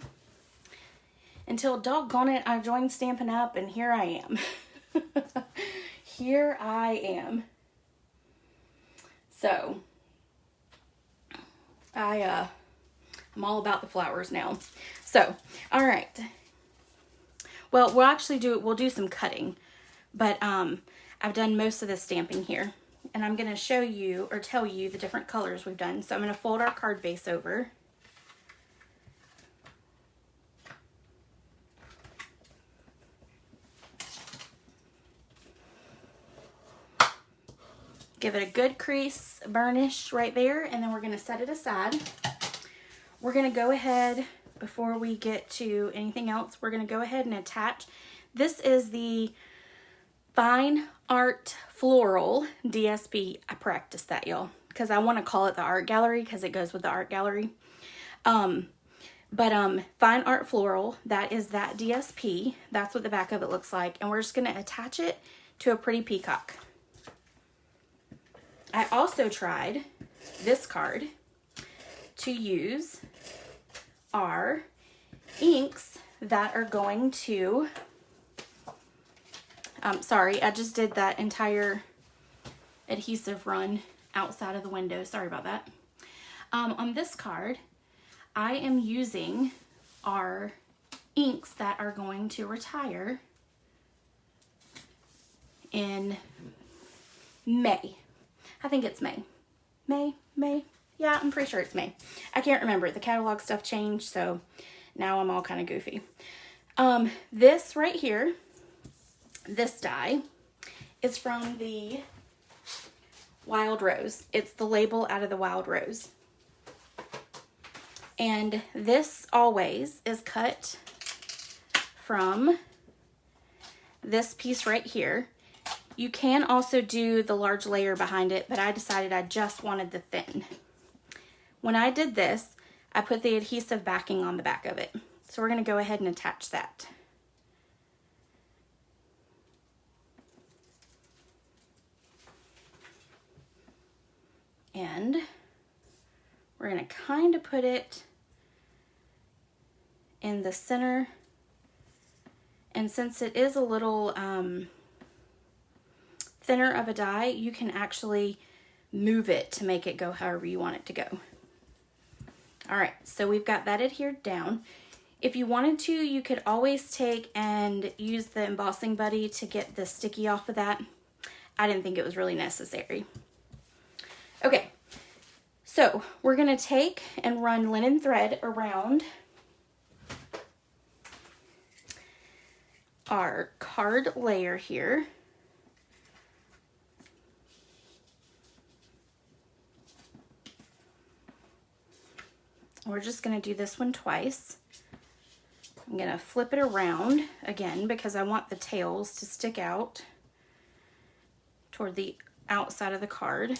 until, doggone it, I joined Stampin' Up! And here I am. Here I am. So, I'm all about the flowers now. So, all right. Well, we'll do some cutting, but I've done most of the stamping here, and I'm going to show you or tell you the different colors we've done. So I'm going to fold our card base over. Give it a good crease burnish right there, and then we're going to set it aside. We're going to go ahead, before we get to anything else, we're going to go ahead and attach. This is the Fine Art Floral DSP. I practiced that, y'all, because I want to call it the art gallery because it goes with the art gallery. Fine Art Floral, that is that DSP. That's what the back of it looks like. And we're just going to attach it to a pretty peacock. I also tried this card to use our inks that are going to, sorry, I just did that entire adhesive run outside of the window. Sorry about that. On this card, I am using our inks that are going to retire in May. I think it's May. May. Yeah, I'm pretty sure it's May. I can't remember. The catalog stuff changed, so now I'm all kind of goofy. This right here, this die, is from the Wild Rose. It's the label out of the Wild Rose. And this always is cut from this piece right here. You can also do the large layer behind it, but I decided I just wanted the thin. When I did this, I put the adhesive backing on the back of it. So we're going to go ahead and attach that. And we're going to kind of put it in the center. And since it is a little thinner of a die, you can actually move it to make it go however you want it to go. All right, so we've got that adhered down. If you wanted to, you could always take and use the embossing buddy to get the sticky off of that. I didn't think it was really necessary. Okay, so we're gonna take and run linen thread around our card layer here. We're just gonna do this one twice. I'm gonna flip it around again because I want the tails to stick out toward the outside of the card.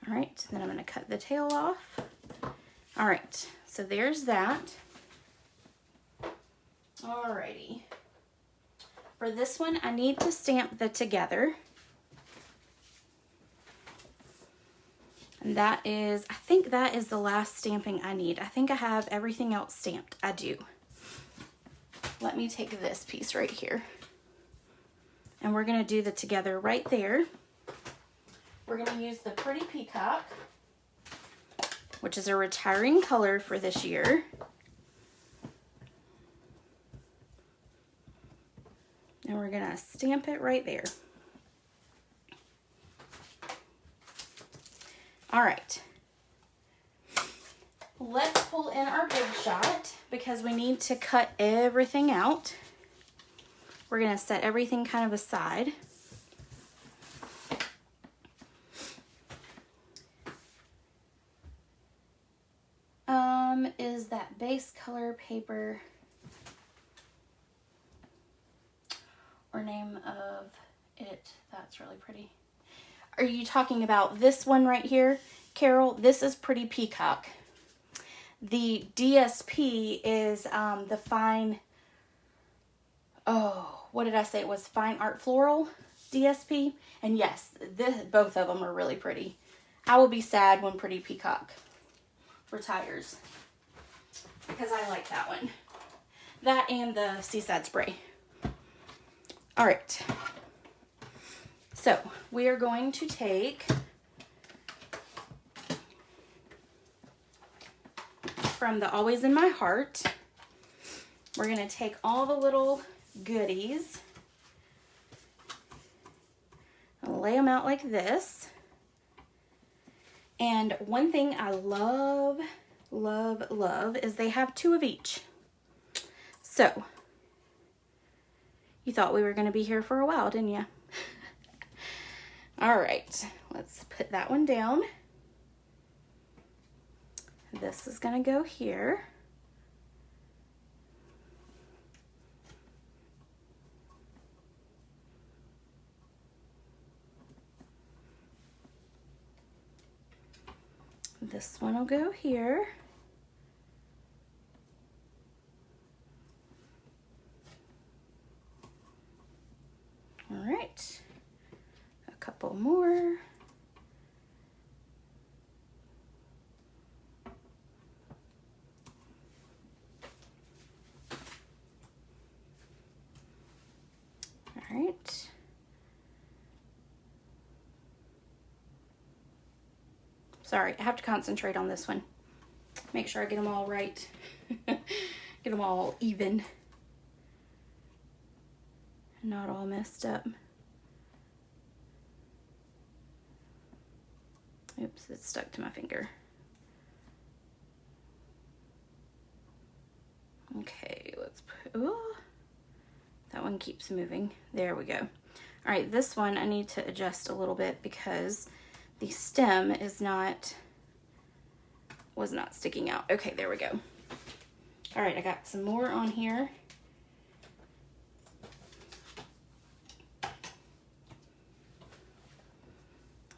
All right, then I'm gonna cut the tail off. All right, so there's that. Alrighty. For this one, I need to stamp the together. And that is, I think that is the last stamping I need. I think I have everything else stamped. I do. Let me take this piece right here. And we're gonna do the together right there. We're gonna use the Pretty Peacock, which is a retiring color for this year. And we're gonna stamp it right there. All right, let's pull in our big shot because we need to cut everything out. We're gonna set everything kind of aside. Is that base color paper or name of it? That's really pretty. Are you talking about this one right here, Carol? This is Pretty Peacock. The DSP is the fine, oh, what did I say? It was Fine Art Floral DSP. And yes, both of them are really pretty. I will be sad when Pretty Peacock retires because I like that one. That and the Seaside Spray. All right. So we are going to take from the Always in My Heart, we're going to take all the little goodies and lay them out like this. And one thing I love is they have 2 of each. So you thought we were going to be here for a while, didn't you? All right, let's put that one down. This is going to go here. This one will go here. All right, a couple more. All right. Sorry, I have to concentrate on this one. Make sure I get them all right. Get them all even. not all messed up. Oops, it's stuck to my finger. Okay, let's put, ooh, that one keeps moving. There we go. All right, this one I need to adjust a little bit because the stem was not sticking out. Okay, there we go. All right, I got some more on here.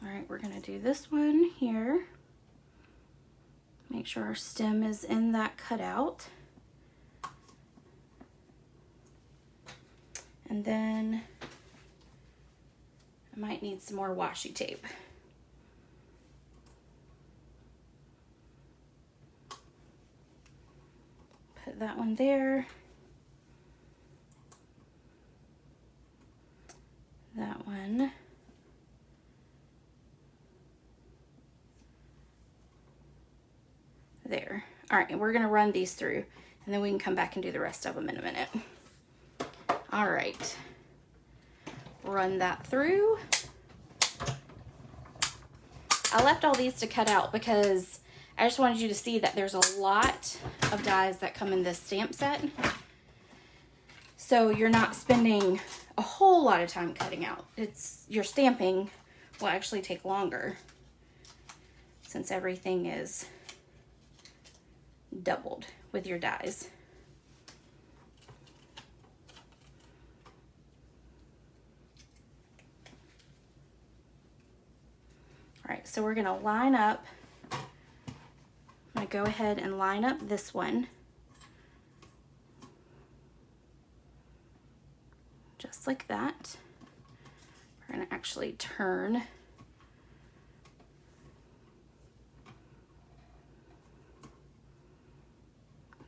All right, we're gonna do this one here. Make sure our stem is in that cutout. And then I might need some more washi tape. Put that one there. That one. There. All right, we're gonna run these through and then we can come back and do the rest of them in a minute. All right, run that through. I left all these to cut out because I just wanted you to see that there's a lot of dies that come in this stamp set. So you're not spending a whole lot of time cutting out. Your stamping will actually take longer since everything is doubled with your dies. All right, so we're gonna line up. I'm gonna go ahead and line up this one. Just like that. We're gonna actually turn.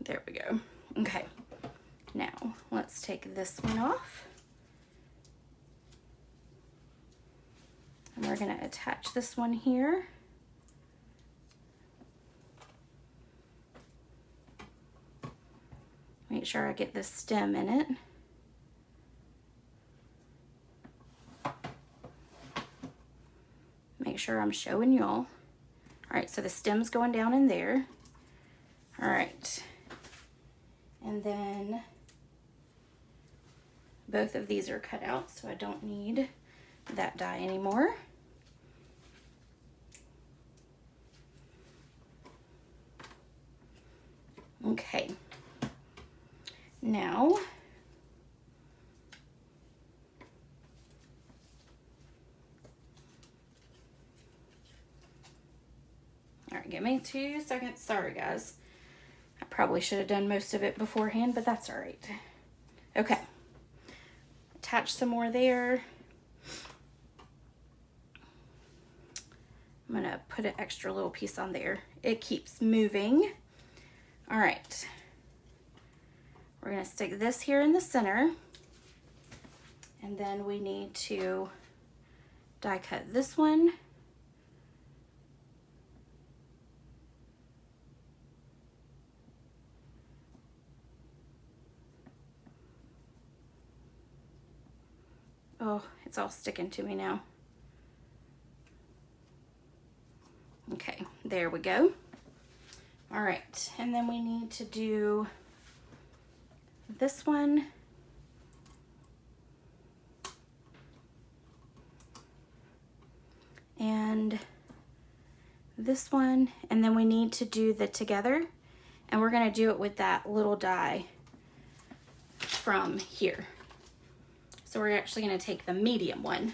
There we go. Okay, now let's take this one off. And we're gonna attach this one here. Make sure I get the stem in it. Make sure I'm showing y'all. All right, so the stem's going down in there. All right. And then both of these are cut out, so I don't need that die anymore. Okay. Now, all right, give me 2 seconds. Sorry, guys. I probably should have done most of it beforehand, but that's all right. Okay. Attach some more there. I'm gonna put an extra little piece on there. It keeps moving. All right. We're gonna stick this here in the center. And then we need to die cut this one. Oh, it's all sticking to me now. Okay, there we go. All right, and then we need to do this one. And this one, and then we need to do the together, and we're gonna do it with that little die from here. So we're actually gonna take the medium one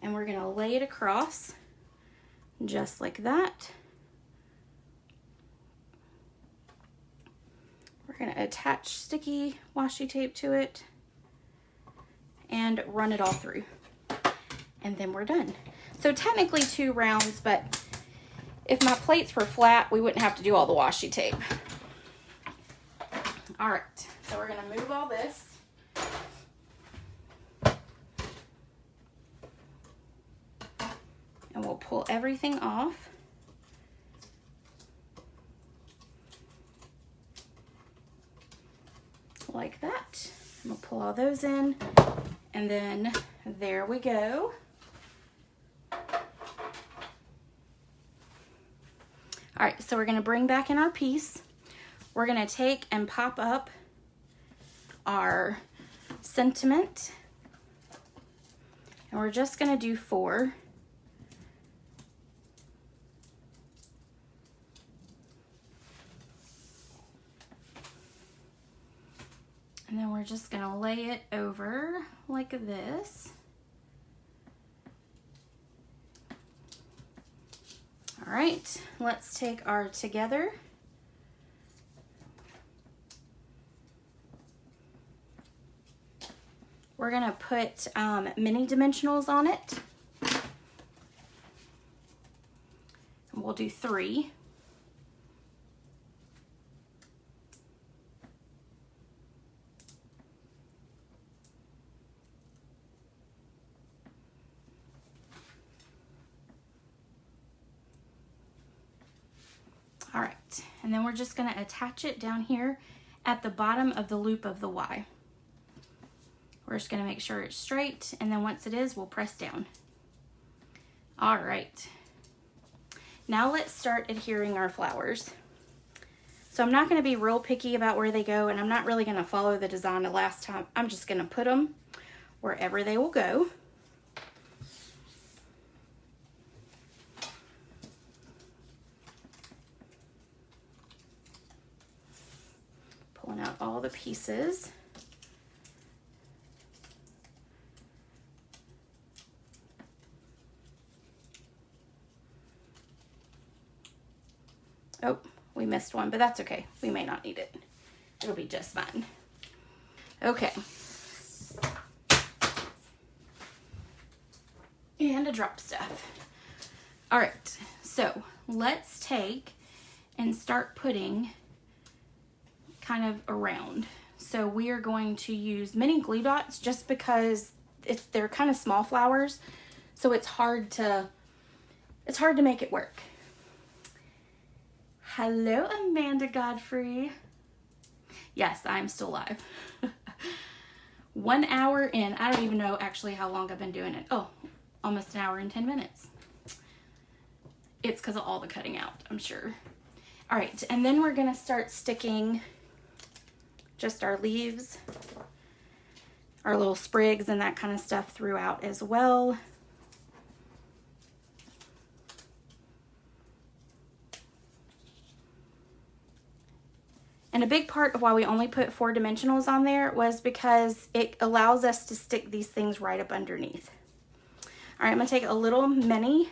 and we're gonna lay it across just like that. We're gonna attach sticky washi tape to it and run it all through. And then we're done. So technically 2 rounds, but if my plates were flat, we wouldn't have to do all the washi tape. All right, so we're gonna move all this. And we'll pull everything off. Like that. We'll pull all those in, and then there we go. All right, so we're gonna bring back in our piece. We're gonna take and pop up our sentiment, and we're just gonna do 4. And then we're just gonna lay it over like this. All right, let's take our together. We're gonna put mini dimensionals on it. And we'll do 3. All right, and then we're just gonna attach it down here at the bottom of the loop of the Y. We're just gonna make sure it's straight, and then once it is, we'll press down. All right, now let's start adhering our flowers. So I'm not gonna be real picky about where they go, and I'm not really gonna follow the design of last time. I'm just gonna put them wherever they will go. Pulling out all the pieces. Oh, we missed one, but that's okay. We may not need it. It'll be just fine. Okay. And a drop stuff. All right, so let's take and start putting kind of around. So we are going to use mini glue dots just because they're kind of small flowers, so it's hard to make it work. Hello, Amanda Godfrey. Yes, I'm still live. 1 hour in. I don't even know actually how long I've been doing it. Oh, almost an hour and 10 minutes. It's because of all the cutting out, I'm sure. All right, and then we're gonna start sticking just our leaves, our little sprigs and that kind of stuff throughout as well. And a big part of why we only put 4 dimensionals on there was because it allows us to stick these things right up underneath. All right, I'm gonna take a little mini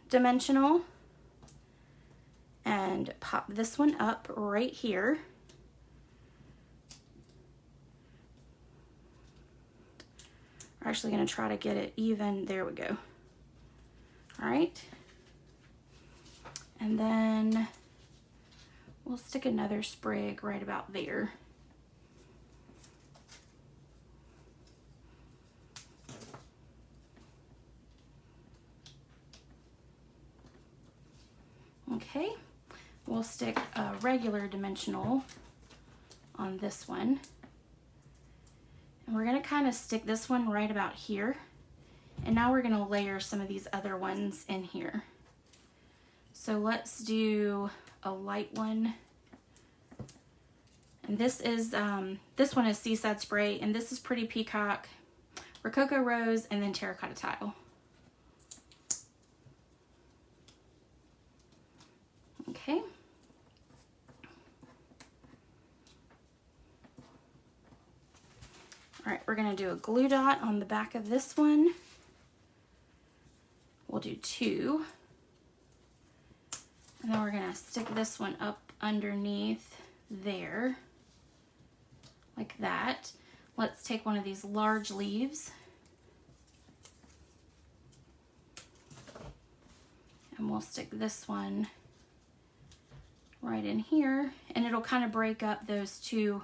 dimensional and pop this one up right here. We're actually gonna try to get it even. There we go. All right. And then we'll stick another sprig right about there. Okay, we'll stick a regular dimensional on this one. And we're gonna kind of stick this one right about here. And now we're gonna layer some of these other ones in here. So let's do a light one. And this one is Seaside Spray, and this is Pretty Peacock, Rococo Rose, and then Terracotta Tile. Okay. All right, we're gonna do a glue dot on the back of this one. We'll do 2. And then we're gonna stick this one up underneath there, like that. Let's take one of these large leaves and we'll stick this one right in here, and it'll kind of break up those 2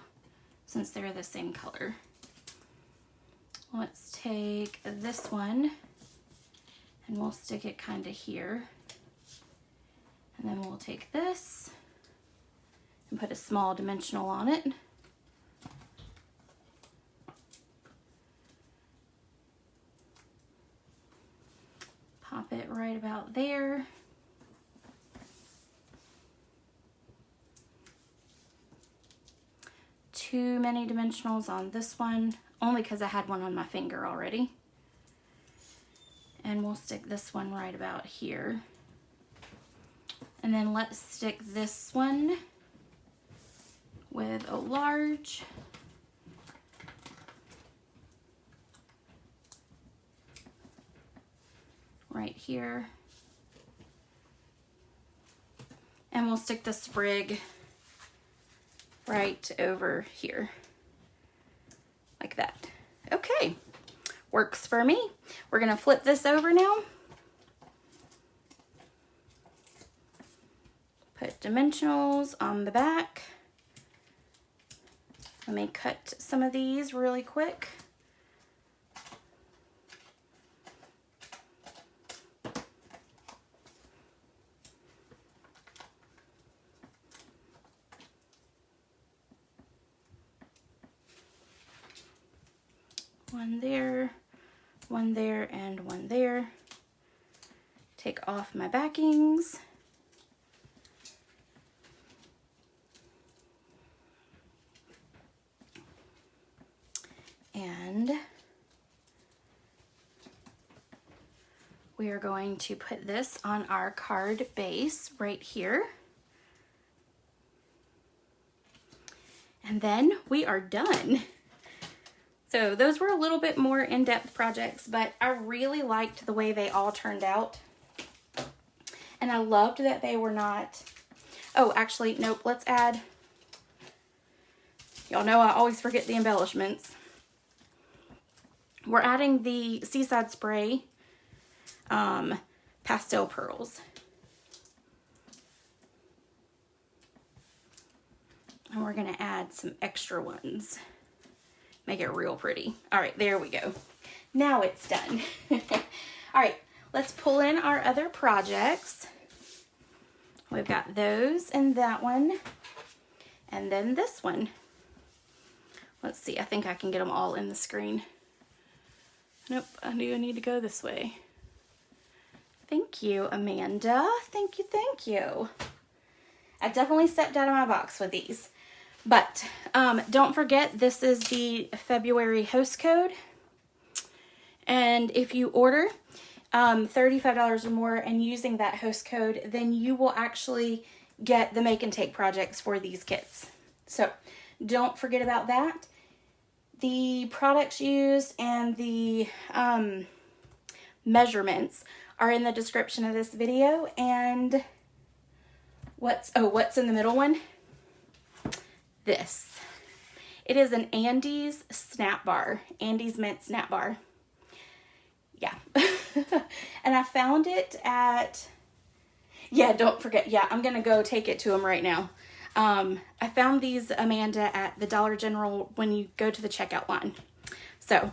since they're the same color. Let's take this one and we'll stick it kind of here. And then we'll take this and put a small dimensional on it. pop it right about there. Too many dimensionals on this one, only because I had one on my finger already. And we'll stick this one right about here. And then let's stick this one with a large. Right here. And we'll stick the sprig right over here. Like that. Okay. Works for me. We're going to flip this over now. Put dimensionals on the back. Let me cut some of these really quick. One there, and one there. Take off my backings. And we are going to put this on our card base right here. And then we are done. So those were a little bit more in-depth projects, but I really liked the way they all turned out. And I loved that they were not, oh, actually, nope, let's add, y'all know I always forget the embellishments. We're adding the Seaside Spray pastel pearls. And we're gonna add some extra ones. Make it real pretty. All right, there we go. Now it's done. All right, let's pull in our other projects. We've got those and that one, and then this one. Let's see, I think I can get them all in the screen. Nope, I do need to go this way. Thank you, Amanda. Thank you, thank you. I definitely stepped out of my box with these. But don't forget, this is the February host code. And if you order $35 or more and using that host code, then you will actually get the make and take projects for these kits. So don't forget about that. The products used and the measurements are in the description of this video. And what's in the middle one? This. It is an Andes snap bar. Andes mint snap bar. Yeah. And I found it at, yeah, don't forget. Yeah, I'm going to go take it to them right now. I found these, Amanda, at the Dollar General when you go to the checkout line. So,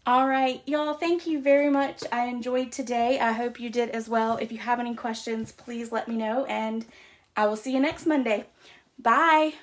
all right, y'all, thank you very much. I enjoyed today. I hope you did as well. If you have any questions, please let me know, and I will see you next Monday. Bye.